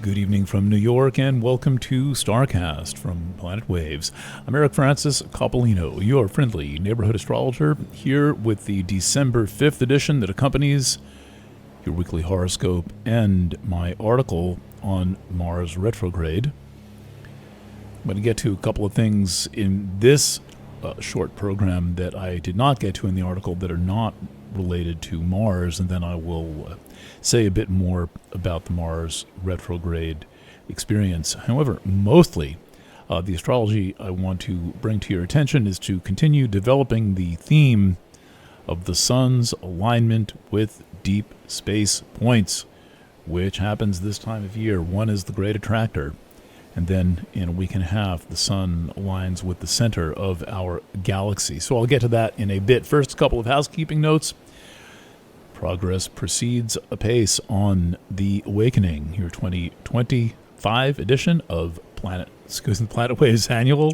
Good evening from New York, and welcome to StarCast from Planet Waves. I'm Eric Francis Coppolino, your friendly neighborhood astrologer, here with the December 5th edition that accompanies your weekly horoscope and my article on Mars retrograde. I'm going to get to a couple of things in this short program that I did not get to in the article that are not related to Mars, and then I will say a bit more about the Mars retrograde experience. However, mostly the astrology I want to bring to your attention is to continue developing the theme of the sun's alignment with deep space points, which happens this time of year. One is the great attractor, and then in a week and a half, the sun aligns with the center of our galaxy. So I'll get to that in a bit. First, a couple of housekeeping notes. Progress proceeds apace on the Awakening, your 2025 edition of Planet Waves Annual.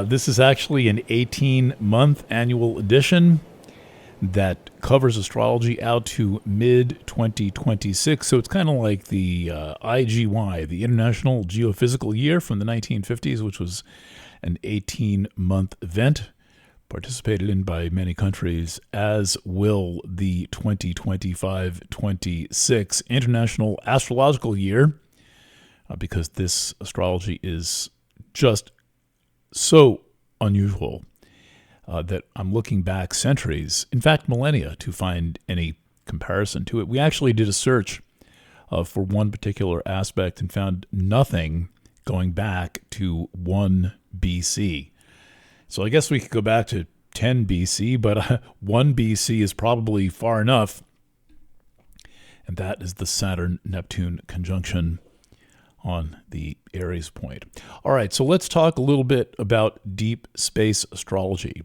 This is actually an 18-month annual edition that covers astrology out to mid-2026. So it's kind of like the IGY, the International Geophysical Year from the 1950s, which was an 18-month event participated in by many countries, as will the 2025-26 International Astrological Year, because this astrology is just so unusual that I'm looking back centuries, in fact millennia, to find any comparison to it. We actually did a search for one particular aspect and found nothing going back to 1 BC. So I guess we could go back to 10 BC, but 1 BC is probably far enough. And that is the Saturn-Neptune conjunction on the Aries point. All right, so let's talk a little bit about deep space astrology.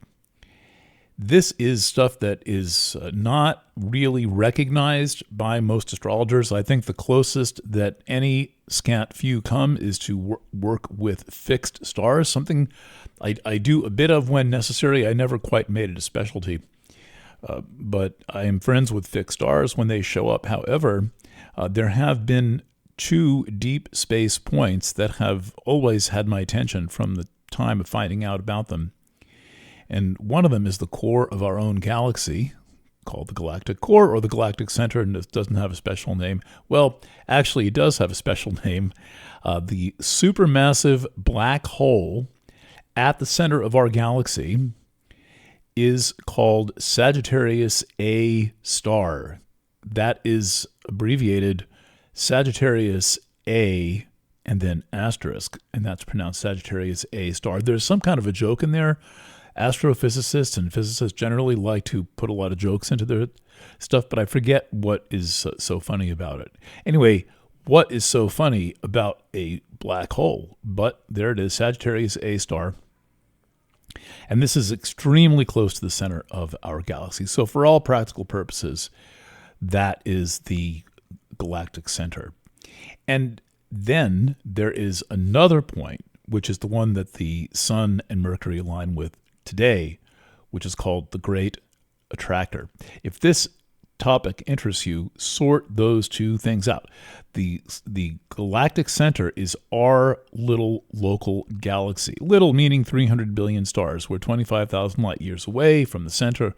This is stuff that is not really recognized by most astrologers. I think the closest that any scant few come is to work with fixed stars, something I do a bit of when necessary. I never quite made it a specialty, but I am friends with fixed stars when they show up. However, there have been 2 deep space points that have always had my attention from the time of finding out about them. And one of them is the core of our own galaxy, called the Galactic Core or the Galactic Center, and it doesn't have a special name. Well, actually, it does have a special name. The supermassive black hole at the center of our galaxy is called Sagittarius A star. That is abbreviated Sagittarius A and then asterisk, and that's pronounced Sagittarius A star. There's some kind of a joke in there. Astrophysicists and physicists generally like to put a lot of jokes into their stuff, but I forget what is so funny about it. Anyway, what is so funny about a black hole? But there it is, Sagittarius A star. And this is extremely close to the center of our galaxy. So for all practical purposes, that is the galactic center. And then there is another point, which is the one that the Sun and Mercury align with today, which is called the Great Attractor. If this topic interests you, sort those 2 things out. The galactic center is our little local galaxy. Little meaning 300 billion stars. We're 25,000 light years away from the center.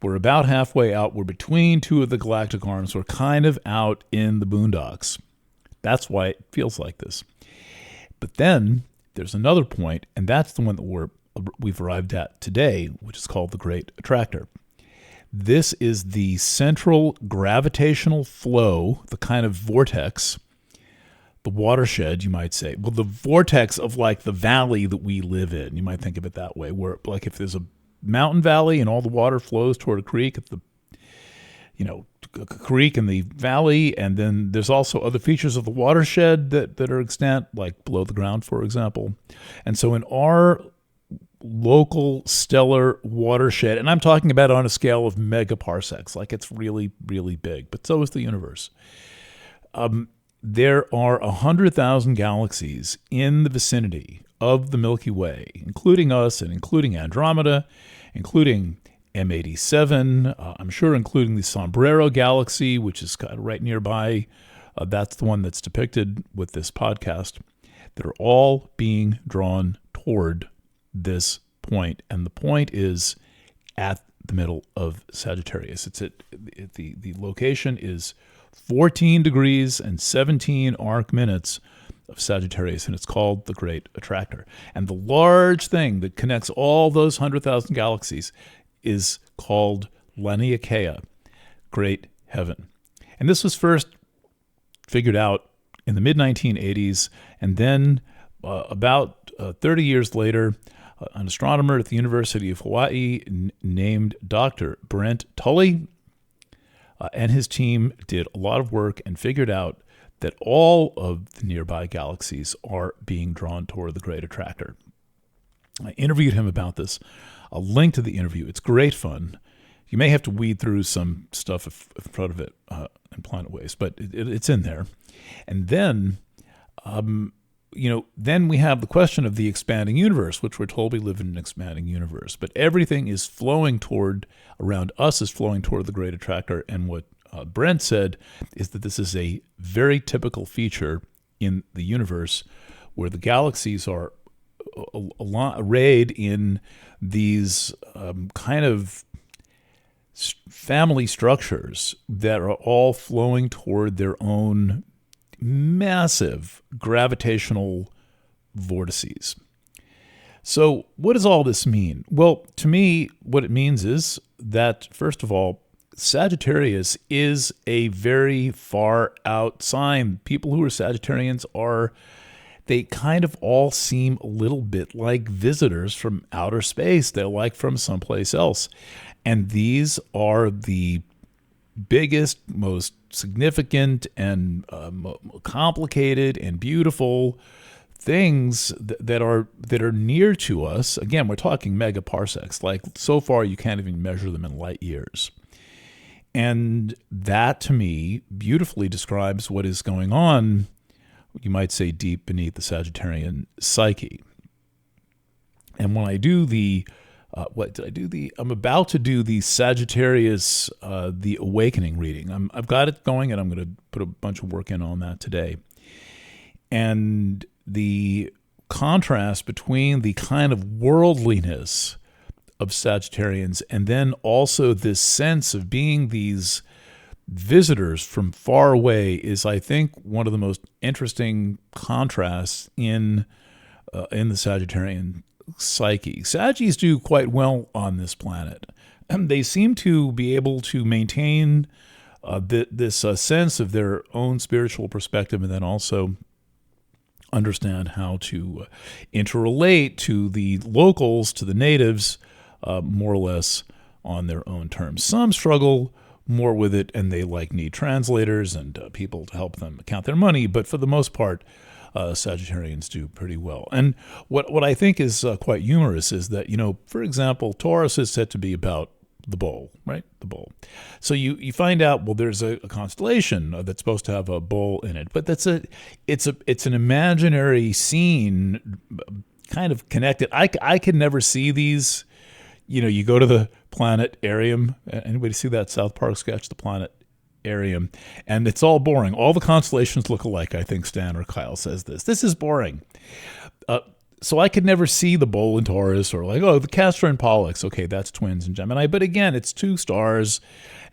We're about halfway out. We're between 2 of the galactic arms. We're kind of out in the boondocks. That's why it feels like this. But then there's another point, and that's the one that we've arrived at today, which is called the Great Attractor. This is the central gravitational flow, the kind of vortex, the watershed, you might say. Well, the vortex of like the valley that we live in. You might think of it that way, where like if there's a mountain valley and all the water flows toward a creek, a creek in the valley, and then there's also other features of the watershed that are extant, like below the ground, for example. And so in our local stellar watershed, and I'm talking about on a scale of megaparsecs, like it's really, really big, but so is the universe. There are 100,000 galaxies in the vicinity of the Milky Way, including us and including Andromeda, including M87, I'm sure including the Sombrero Galaxy, which is kind of right nearby That's the one that's depicted with this podcast, that are all being drawn toward this point. And the point is at the middle of Sagittarius. The location is 14 degrees and 17 arc minutes of Sagittarius, and it's called the Great Attractor. And the large thing that connects all those 100,000 galaxies is called Laniakea, Great Heaven. And this was first figured out in the mid-1980s, and then about 30 years later, an astronomer at the University of Hawaii named Dr. Brent Tully and his team did a lot of work and figured out that all of the nearby galaxies are being drawn toward the Great Attractor. I interviewed him about this. I'll link to the interview. It's great fun. You may have to weed through some stuff in front of it in Planet Ways, but it's in there. And then, then we have the question of the expanding universe, which we're told we live in an expanding universe. But everything is flowing around us is flowing toward the Great Attractor. And what Brent said is that this is a very typical feature in the universe where the galaxies are arrayed in these kind of family structures that are all flowing toward their own massive gravitational vortices. So what does all this mean? Well, to me, what it means is that, first of all, Sagittarius is a very far out sign. People who are Sagittarians they kind of all seem a little bit like visitors from outer space. They're like from someplace else. And these are the biggest, most significant and complicated and beautiful things that are near to us. Again, we're talking megaparsecs. Like, so far you can't even measure them in light years. And that, to me, beautifully describes what is going on, you might say, deep beneath the Sagittarian psyche. And when I do I'm about to do the Sagittarius, the Awakening reading. I've got it going, and I'm going to put a bunch of work in on that today. And the contrast between the kind of worldliness of Sagittarians and then also this sense of being these visitors from far away is, I think, one of the most interesting contrasts in the Sagittarian psyche. Saggies do quite well on this planet. They seem to be able to maintain this sense of their own spiritual perspective, and then also understand how to interrelate to the locals, to the natives, more or less on their own terms. Some struggle more with it, and they need translators and people to help them count their money, but for the most part, Sagittarians do pretty well. And what I think is quite humorous is that, for example, Taurus is said to be about the bull, right? The bull. So you find out, well, there's a constellation that's supposed to have a bull in it, but it's an imaginary scene, kind of connected. I can never see these. You go to the planetarium. Anybody see that South Park sketch, The Planetarium? And it's all boring. All the constellations look alike, I think Stan or Kyle says this. This is boring. So I could never see the bull in Taurus, or the Castor and Pollux. Okay, that's twins in Gemini. But again, it's two stars,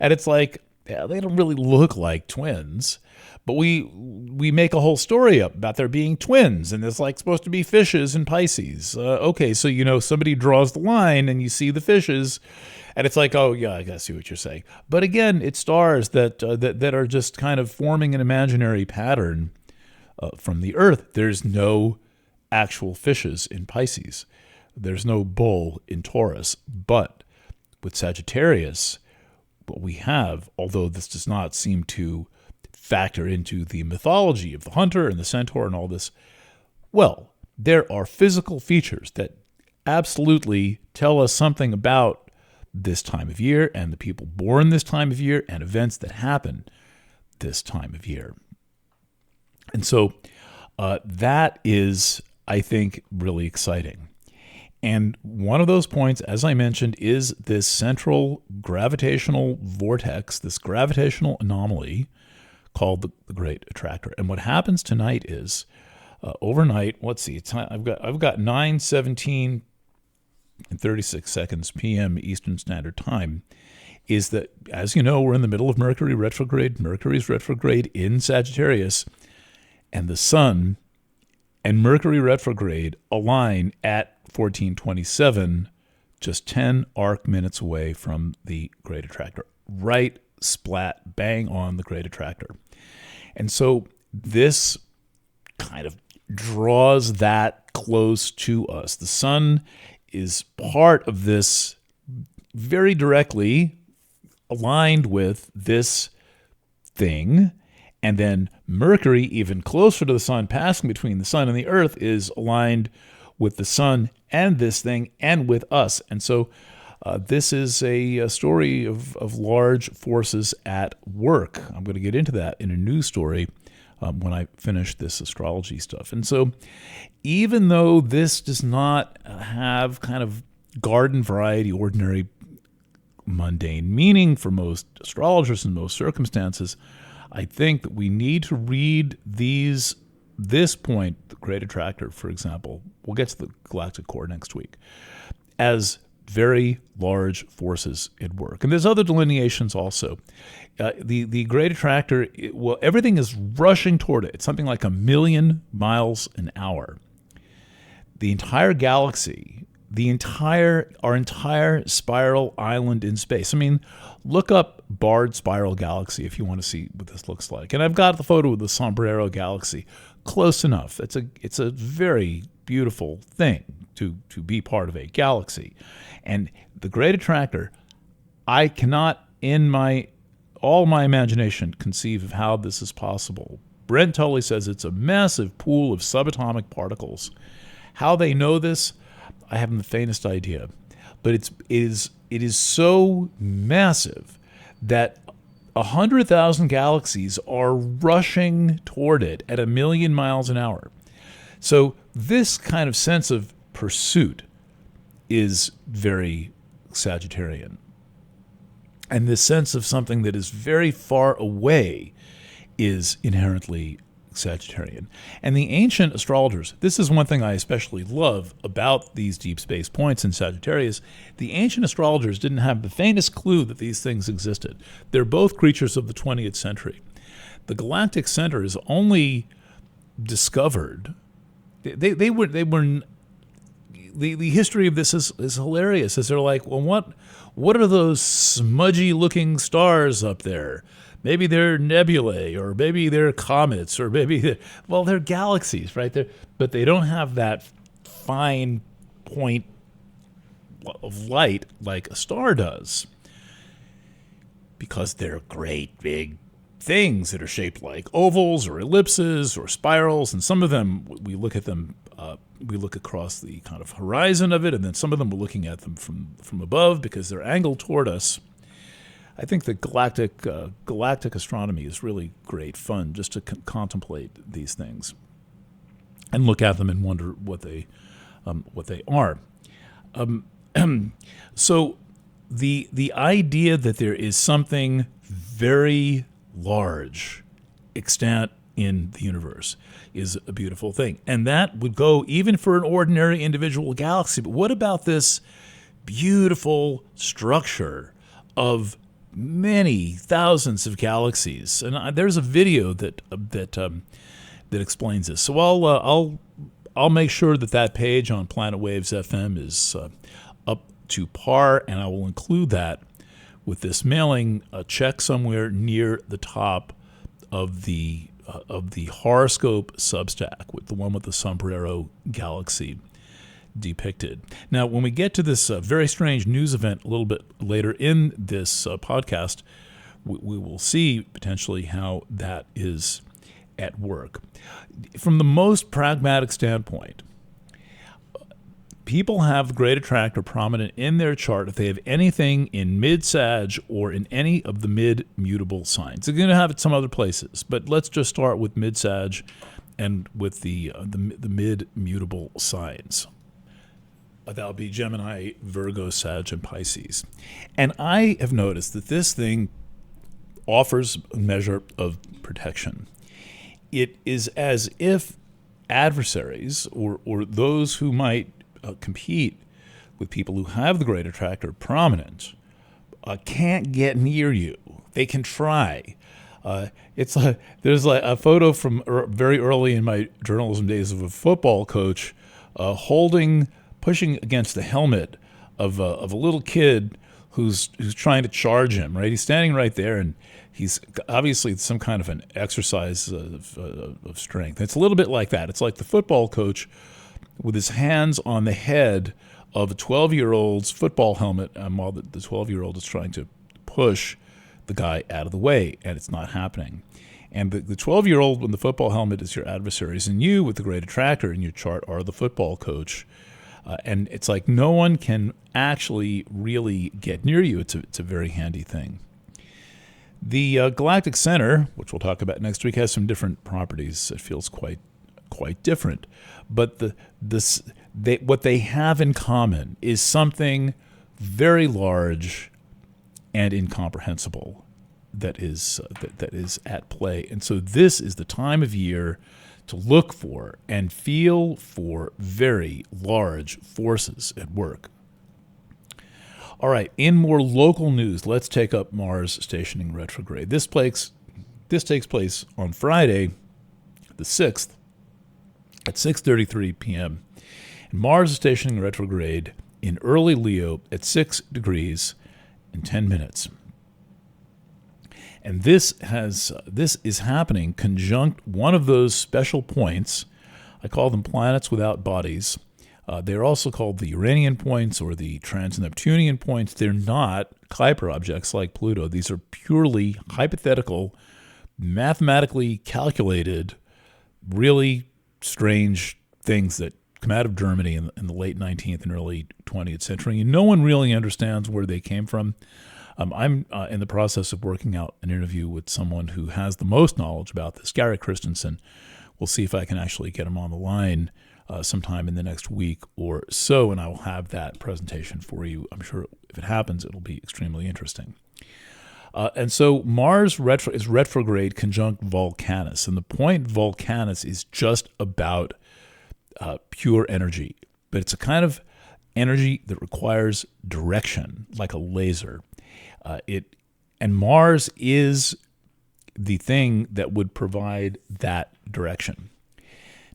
and it's they don't really look like twins. But we make a whole story up about there being twins, and there's supposed to be fishes in Pisces. Okay, so somebody draws the line, and you see the fishes, and it's oh yeah, I gotta see what you're saying. But again, it's stars that are just kind of forming an imaginary pattern from the Earth. There's no actual fishes in Pisces. There's no bull in Taurus. But with Sagittarius, what we have, although this does not seem to factor into the mythology of the hunter and the centaur and all this, well, there are physical features that absolutely tell us something about this time of year and the people born this time of year and events that happen this time of year. And so that is, I think, really exciting. And one of those points, as I mentioned, is this central gravitational vortex, this gravitational anomaly called the Great Attractor. And what happens tonight is overnight. Let's see. I've got 9:17 and 36 seconds p.m. Eastern Standard Time. Is that, as you know, we're in the middle of Mercury retrograde. Mercury's retrograde in Sagittarius, and the Sun and Mercury retrograde align at 1427, just 10 arc minutes away from the Great Attractor. Right splat, bang on the Great Attractor. And so this kind of draws that close to us. The Sun is part of this, very directly aligned with this thing. And then Mercury, even closer to the Sun, passing between the Sun and the Earth, is aligned with the Sun and this thing and with us. And so this is a story of large forces at work. I'm going to get into that in a news story when I finish this astrology stuff. And so even though this does not have kind of garden variety, ordinary, mundane meaning for most astrologers in most circumstances, I think that we need to read this point, the Great Attractor, for example, we'll get to the galactic core next week, as very large forces at work. And there's other delineations also. The Great Attractor, everything is rushing toward it. It's something like 1,000,000 miles an hour. The entire galaxy, our entire spiral island in space. I mean, look up Barred Spiral Galaxy if you want to see what this looks like. And I've got the photo of the Sombrero Galaxy. Close enough. It's a very beautiful thing to be part of a galaxy. And the Great Attractor, I cannot, in all my imagination, conceive of how this is possible. Brent Tully says it's a massive pool of subatomic particles. How they know this, I haven't the faintest idea. But it is so massive that 100,000 galaxies are rushing toward it at 1,000,000 miles an hour. So this kind of sense of pursuit is very Sagittarian. And this sense of something that is very far away is inherently Sagittarian. And the ancient astrologers, this is one thing I especially love about these deep space points in Sagittarius. The ancient astrologers didn't have the faintest clue that these things existed. They're both creatures of the 20th century. The galactic center is only discovered. The history of this is hilarious. As they're like, well, what are those smudgy looking stars up there? Maybe they're nebulae, or maybe they're comets, or maybe they're galaxies, right? But they don't have that fine point of light like a star does, because they're great big things that are shaped like ovals or ellipses or spirals, and some of them we look at them. We look across the kind of horizon of it, and then some of them we're looking at them from above because they're angled toward us. I think that galactic astronomy is really great fun, just to contemplate these things and look at them and wonder what they are. So the idea that there is something very large extant in the universe is a beautiful thing, and that would go even for an ordinary individual galaxy. But what about this beautiful structure of many thousands of galaxies? And there's a video that explains this. So I'll make sure that page on Planet Waves FM is up to par, and I will include that with this mailing. Check somewhere near the top of the horoscope Substack, with the one with the Sombrero Galaxy depicted. Now, when we get to this very strange news event a little bit later in this podcast, we will see potentially how that is at work. From the most pragmatic standpoint, people have the Great Attractor prominent in their chart if they have anything in mid-Sag or in any of the mid-mutable signs. They're going to have it some other places, but let's just start with mid-Sag and with the mid-mutable signs. That would be Gemini, Virgo, Sag, and Pisces. And I have noticed that this thing offers a measure of protection. It is as if adversaries or those who might compete with people who have the great attractor prominent can't get near you. They can try. It's like there's like a photo from very early in my journalism days of a football coach pushing against the helmet of a little kid who's trying to charge him. Right, he's standing right there, and he's obviously some kind of an exercise of strength. It's a little bit like that. It's like the football coach with his hands on the head of a 12-year-old's football helmet, while the 12-year-old is trying to push the guy out of the way, and it's not happening. And the 12-year-old, when the football helmet is your adversaries, and you with the great attractor in your chart are the football coach. And it's like no one can actually really get near you. It's a very handy thing. The Galactic Center, which we'll talk about next week, has some different properties. It feels quite different. But what they have in common is something very large and incomprehensible that is at play. And so this is the time of year to look for and feel for very large forces at work. All right, in more local news, let's take up Mars stationing retrograde. This takes place on Friday, the 6th, at 6:33 p.m. And Mars is stationing retrograde in early Leo at 6 degrees and 10 minutes. And this is happening conjunct one of those special points. I call them planets without bodies. They're also called the Uranian points or the Trans-Neptunian points. They're not Kuiper objects like Pluto. These are purely hypothetical, mathematically calculated, really strange things that come out of Germany in the late 19th and early 20th century. And no one really understands where they came from. I'm in the process of working out an interview with someone who has the most knowledge about this, Gary Christensen. We'll see if I can actually get him on the line sometime in the next week or so, and I will have that presentation for you. I'm sure if it happens, it'll be extremely interesting. And so Mars is retrograde conjunct Vulcanus, and the point Vulcanus is just about pure energy, but it's a kind of energy that requires direction, like a laser. And Mars is the thing that would provide that direction.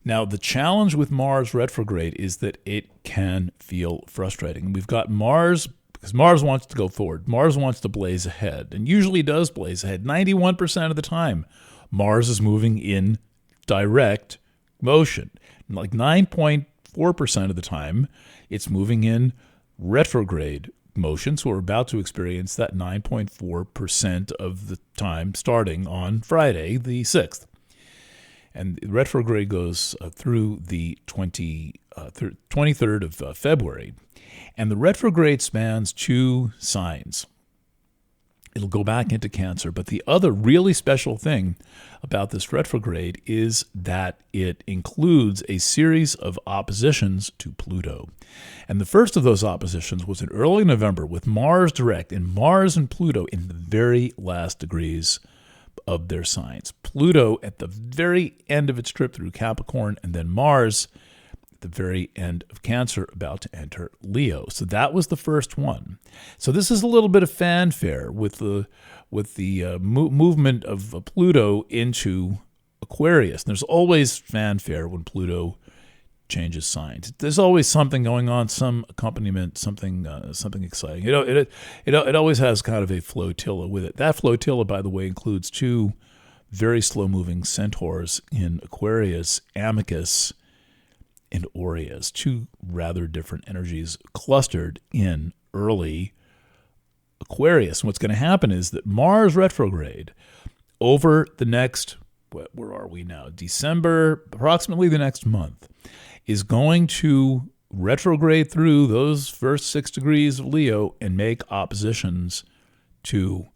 Now, the challenge with Mars retrograde is that it can feel frustrating. We've got Mars, because Mars wants to go forward. Mars wants to blaze ahead, and usually does blaze ahead. 91% of the time, Mars is moving in direct motion. And like 9.4% of the time, it's moving in retrograde motion. So we're about to experience that 9.4% of the time starting on Friday, the 6th. And retrograde goes through the 23rd of February. And the retrograde spans 2 signs. It'll go back into Cancer. But the other really special thing about this retrograde is that it includes a series of oppositions to Pluto. And the first of those oppositions was in early November with Mars direct, and Mars and Pluto in the very last degrees of their signs. Pluto at the very end of its trip through Capricorn, and then Mars at the very end of Cancer, about to enter Leo. So that was the first one. So this is a little bit of fanfare with the movement of Pluto into Aquarius. And there's always fanfare when Pluto changes signs. There's always something going on, some accompaniment, something exciting. It always has kind of a flotilla with it. That flotilla, by the way, includes 2 very slow-moving centaurs in Aquarius, Amicus and Aureus, 2 rather different energies clustered in early Aquarius. And what's going to happen is that Mars retrograde over the next, where are we now? December, approximately the next month, is going to retrograde through those first 6 degrees of Leo and make oppositions to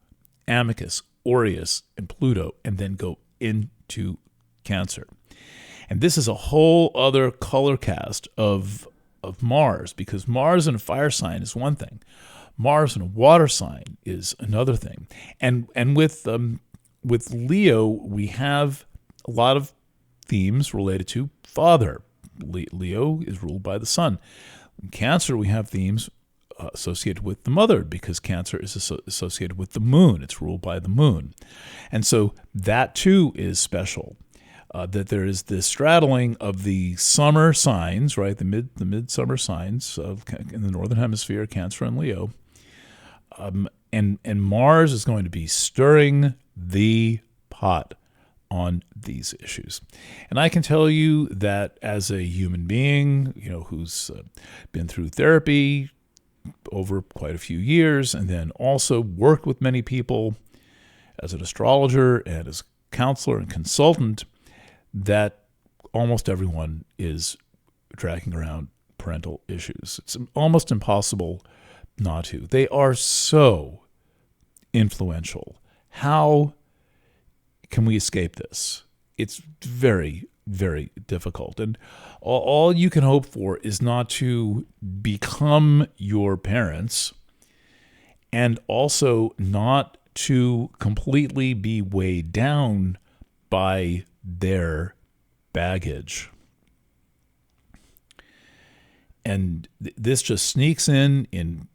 Amicus, Aureus, and Pluto, and then go into Cancer. And this is a whole other color cast of Mars, because Mars in a fire sign is one thing. Mars in a water sign is another thing. And with with Leo, we have a lot of themes related to father. Leo is ruled by the sun. In Cancer, we have themes associated with the mother, because Cancer is associated with the moon. It's ruled by the moon. And so that too is special, that there is this straddling of the summer signs, right? The midsummer signs in the northern hemisphere, Cancer and Leo. And Mars is going to be stirring the pot on these issues. And I can tell you that as a human being, who's been through therapy over quite a few years, and then also worked with many people as an astrologer and as a counselor and consultant, that almost everyone is dragging around parental issues. It's almost impossible not to. They are so influential. How can we escape this? It's very, very difficult. And all you can hope for is not to become your parents, and also not to completely be weighed down by their baggage. And this just sneaks in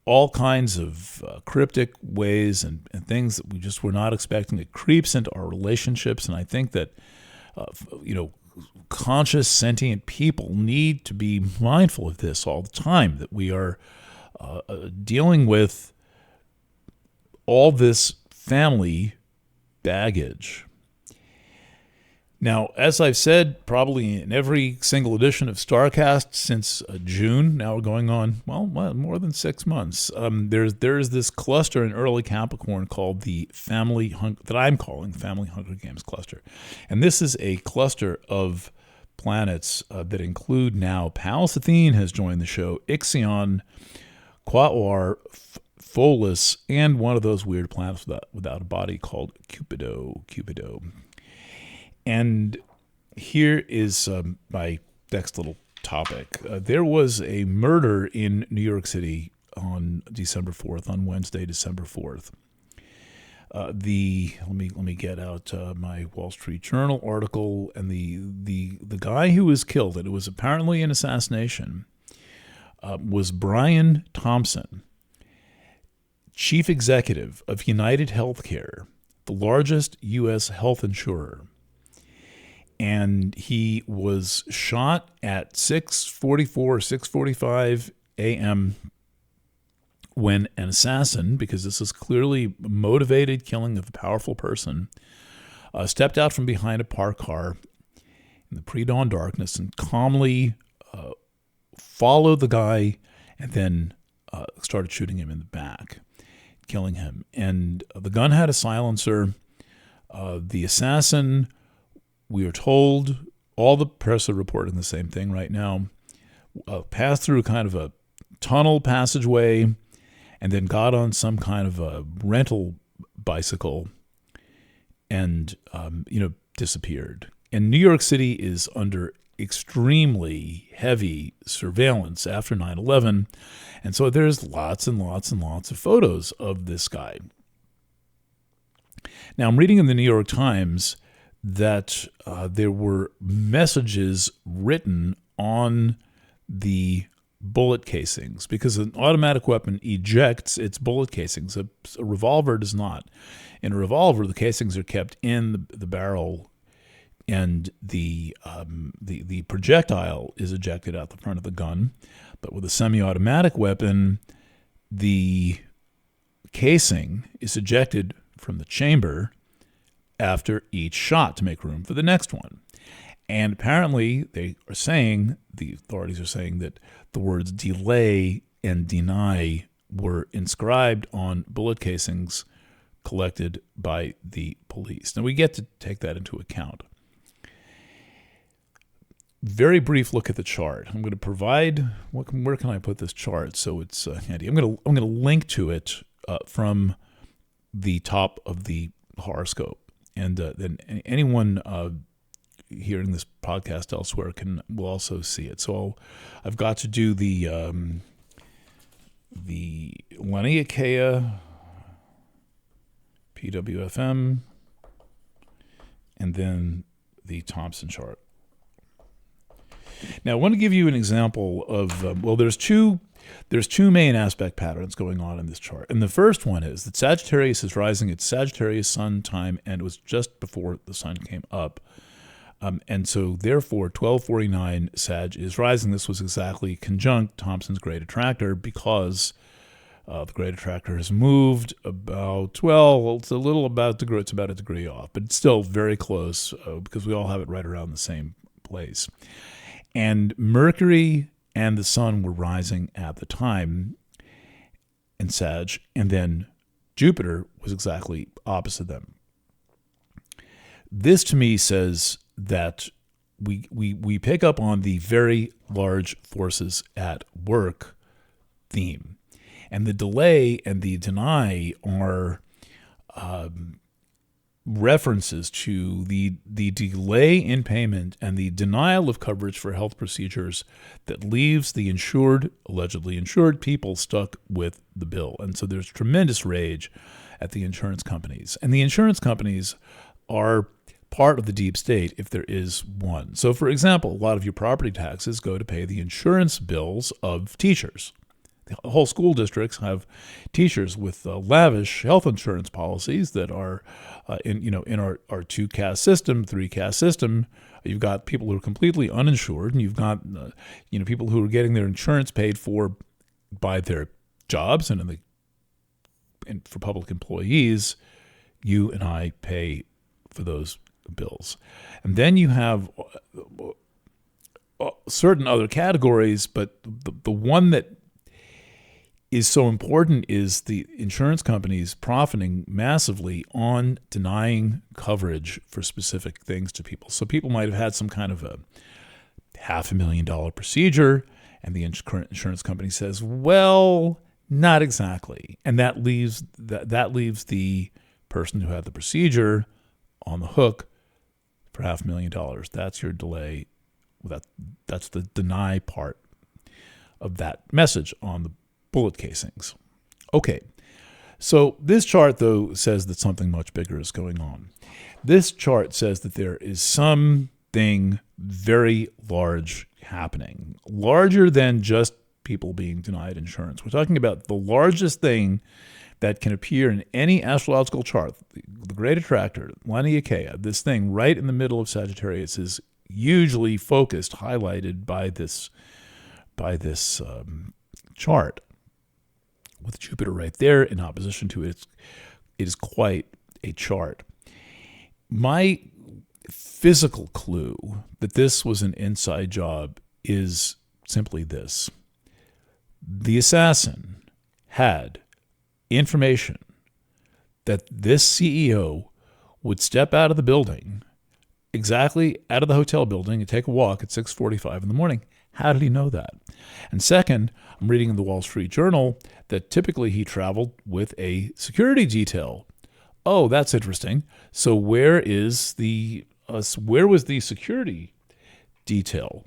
all kinds of cryptic ways and things that we just were not expecting. It creeps into our relationships, and I think that conscious, sentient people need to be mindful of this all the time, that we are dealing with all this family baggage. Now, as I've said, probably in every single edition of StarCast since June, now we're going on, more than 6 months, there's this cluster in early Capricorn called the that I'm calling the Family Hunger Games cluster. And this is a cluster of planets that include now Pallas Athene has joined the show, Ixion, Quatwar, Pholus, and one of those weird planets without a body called Cupido. And here is my next little topic. There was a murder in New York City on December 4th, on Wednesday, December 4th. Let me get out my Wall Street Journal article, and the guy who was killed, and it was apparently an assassination, was Brian Thompson, chief executive of United Healthcare, the largest U.S. health insurer. And he was shot at 6:45 a.m. when an assassin, because this is clearly motivated killing of a powerful person, stepped out from behind a parked car in the pre-dawn darkness and calmly followed the guy, and then started shooting him in the back, killing him. And the gun had a silencer. The assassin, we are told, all the press are reporting the same thing right now, passed through kind of a tunnel passageway and then got on some kind of a rental bicycle and, disappeared. And New York City is under extremely heavy surveillance after 9/11. And so there's lots and lots and lots of photos of this guy. Now, I'm reading in the New York Times that there were messages written on the bullet casings, because an automatic weapon ejects its bullet casings. A revolver does not. In a revolver, the casings are kept in the barrel, and the projectile is ejected out the front of the gun. But with a semi-automatic weapon, the casing is ejected from the chamber after each shot to make room for the next one. And apparently the authorities are saying that the words delay and deny were inscribed on bullet casings collected by the police. Now, we get to take that into account. Very brief look at the chart. I'm going to provide, where can I put this chart so it's handy? I'm going to link to it from the top of the horoscope. And then anyone hearing this podcast elsewhere will also see it. So I've got to do the Laniakea PWFM and then the Thompson chart. Now, I want to give you an example of, there's two main aspect patterns going on in this chart. And the first one is that Sagittarius is rising at Sagittarius sun time, and it was just before the sun came up. And so, therefore, 1249 Sag is rising. This was exactly conjunct Thompson's Great Attractor because the Great Attractor has moved about, it's about a degree off, but it's still very close because we all have it right around the same place. And Mercury and the Sun were rising at the time in Sag, and then Jupiter was exactly opposite them. This to me says that we pick up on the very large forces at work theme. And the delay and the deny are references to the delay in payment and the denial of coverage for health procedures that leaves the allegedly insured people stuck with the bill. And so there's tremendous rage at the insurance companies. And the insurance companies are part of the deep state if there is one. So, for example, a lot of your property taxes go to pay the insurance bills of teachers. The whole school districts have teachers with lavish health insurance policies that are in our two-caste system, three-caste system. You've got people who are completely uninsured, and you've got people who are getting their insurance paid for by their jobs, and for public employees, you and I pay for those bills. And then you have certain other categories, but the one that is so important is the insurance companies profiting massively on denying coverage for specific things to people. So people might have had some kind of a $500,000 procedure, and the insurance company says, well, not exactly. And that leaves the person who had the procedure on the hook for $500,000. That's your delay. That's the deny part of that message on the bullet casings. Okay, so this chart, though, says that something much bigger is going on. This chart says that there is something very large happening, larger than just people being denied insurance. We're talking about the largest thing that can appear in any astrological chart. The Great Attractor, Laniakea, this thing right in the middle of Sagittarius, is hugely focused, highlighted by this chart. With Jupiter right there in opposition to it, it is quite a chart. My physical clue that this was an inside job is simply this. The assassin had information that this CEO would step out of the building, exactly out of the hotel building, and take a walk at 6:45 in the morning. How did he know that? And second, I'm reading in the Wall Street Journal that typically he traveled with a security detail. Oh, that's interesting. So where was the security detail?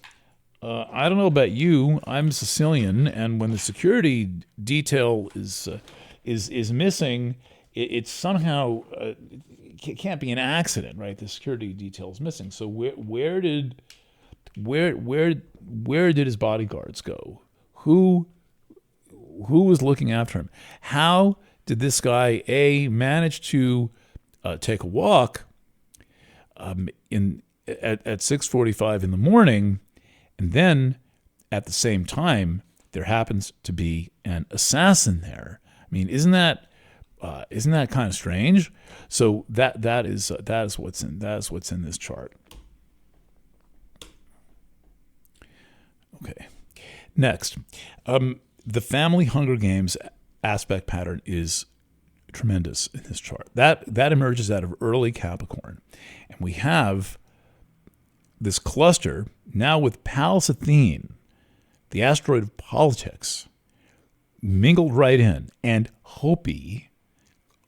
I don't know about you. I'm Sicilian, and when the security detail is missing, it's somehow it can't be an accident, right? The security detail is missing. So where did his bodyguards go? Who was looking after him? How did this guy manage to take a walk at 6:45 in the morning, and then at the same time there happens to be an assassin there? I mean, isn't that kind of strange? So that is what's in this chart. Okay. Next, the family Hunger Games aspect pattern is tremendous in this chart. That emerges out of early Capricorn. And we have this cluster now with Pallas Athene, the asteroid of politics, mingled right in, and Hopi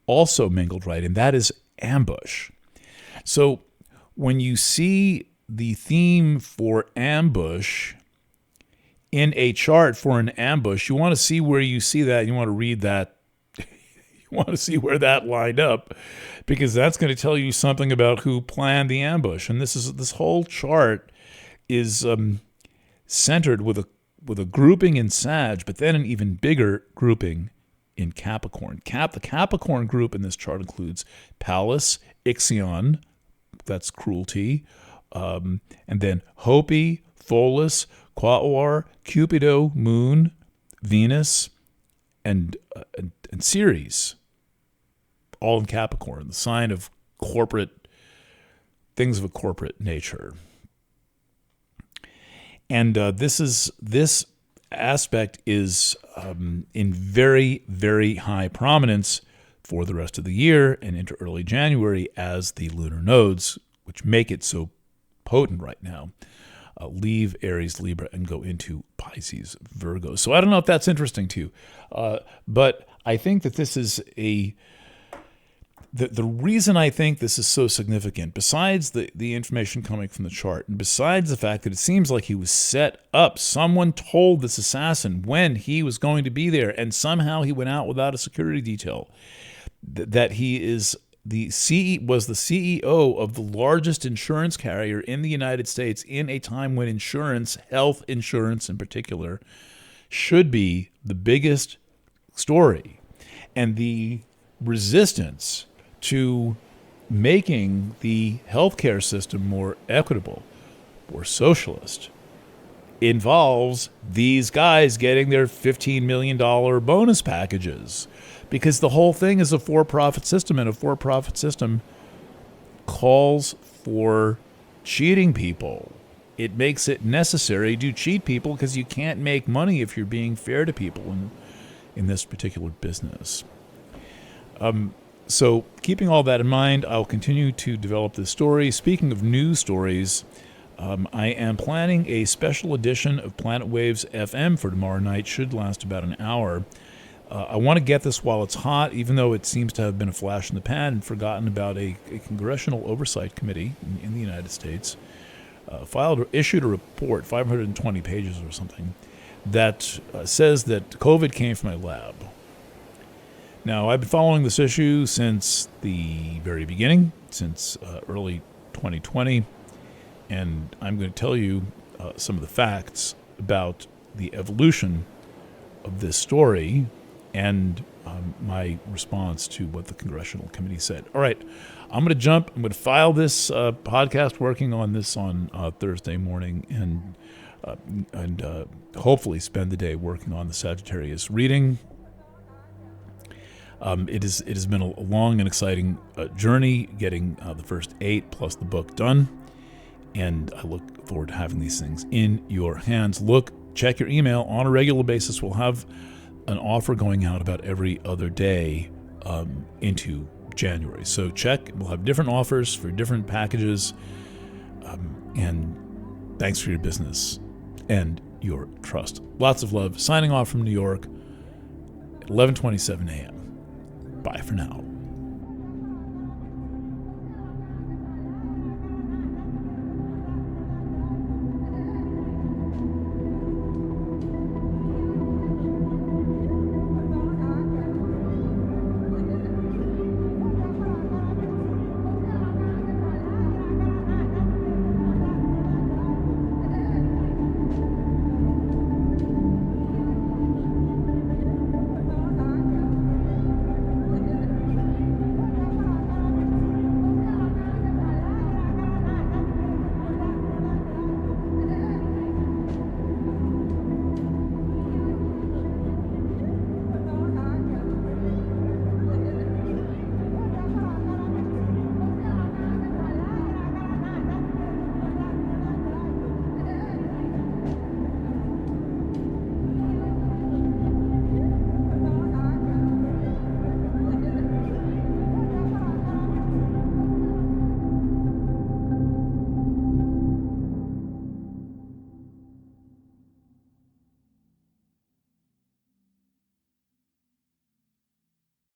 also mingled right in. That is ambush. So when you see the theme for ambush in a chart for an ambush, you want to see where you see that. You want to read that. You want to see where that lined up, because that's going to tell you something about who planned the ambush. And this whole chart is centered with a grouping in Sag, but then an even bigger grouping in Capricorn. The Capricorn group in this chart includes Pallas, Ixion, that's cruelty, and then Hopi, Pholus, Quaoar, Cupido, Moon, Venus, and Ceres, all in Capricorn, the sign of corporate things of a corporate nature. And this aspect is in very, very high prominence for the rest of the year and into early January as the lunar nodes, which make it so potent right now, leave Aries, Libra, and go into Pisces, Virgo. So I don't know if that's interesting to you, but I think that this is the reason I think this is so significant, besides the information coming from the chart, and besides the fact that it seems like he was set up, someone told this assassin when he was going to be there, and somehow he went out without a security detail, that he was the CEO of the largest insurance carrier in the United States in a time when insurance, health insurance in particular, should be the biggest story. And the resistance to making the healthcare system more equitable, more socialist, involves these guys getting their $15 million bonus packages, because the whole thing is a for-profit system, and a for-profit system calls for cheating people. It makes it necessary to cheat people because you can't make money if you're being fair to people in this particular business. So keeping all that in mind, I'll continue to develop this story. Speaking of news stories, I am planning a special edition of Planet Waves FM for tomorrow night. Should last about an hour. I want to get this while it's hot, even though it seems to have been a flash in the pan and forgotten about a Congressional Oversight Committee in the United States issued a report, 520 pages or something, that says that COVID came from a lab. Now, I've been following this issue since the very beginning, since early 2020, and I'm going to tell you some of the facts about the evolution of this story and my response to what the Congressional Committee said. All right, I'm going to jump. I'm going to file this podcast, working on this on Thursday morning, and hopefully spend the day working on the Sagittarius reading. It has been a long and exciting journey getting the first 8 plus the book done, and I look forward to having these things in your hands. Check your email on a regular basis. We'll have an offer going out about every other day into January. So check. We'll have different offers for different packages, and thanks for your business and your trust. Lots of love. Signing off from New York at 11:27 a.m. Bye for now.